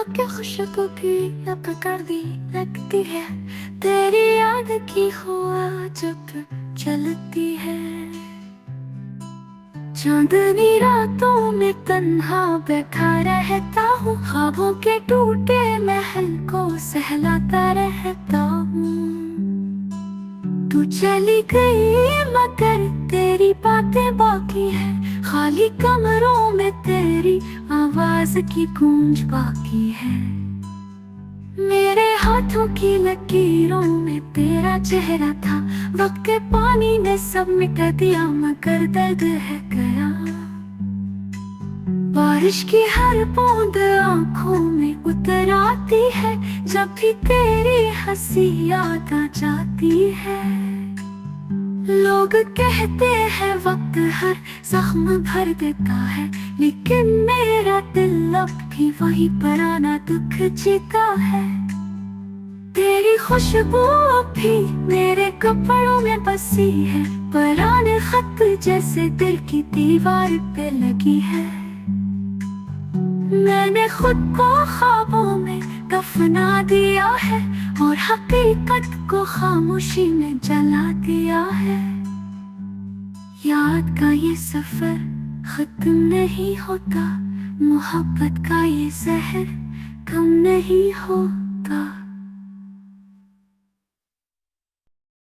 के खुशबू की अब कर दी लगती है, तेरी याद की हुआ जब चलती है। चांदनी रातों में तन्हा बैठा रहता हूँ, ख्वाबों के टूटे महल को सहलाता रहता हूँ। तू चली गई मगर तेरी बातें बाकी है, खाली कमरों में तेरी आवाज की गूंज बाकी है। मेरे हाथों की लकीरों में तेरा चेहरा था, वक्त के पानी ने सब मिटा दिया मगर दर्द है गया। बारिश की हर बूंद आंखों में उतर आती है, जब भी तेरी हंसी याद आ जाती है। लोग कहते हैं वक्त हर जख्म भर देता है, लेकिन मेरा दिल अब भी वही पुराना दुख जीता है। तेरी खुशबू अब भी मेरे कपड़ों में बसी है, पुराने खत जैसे दिल की दीवार पे लगी है। मैंने खुद को ख्वाबों में दफना दिया है, और हकीकत को खामोशी में जला दिया है। याद का ये सफर खत्म नहीं होता, मोहब्बत का ये जहर कम नहीं होता।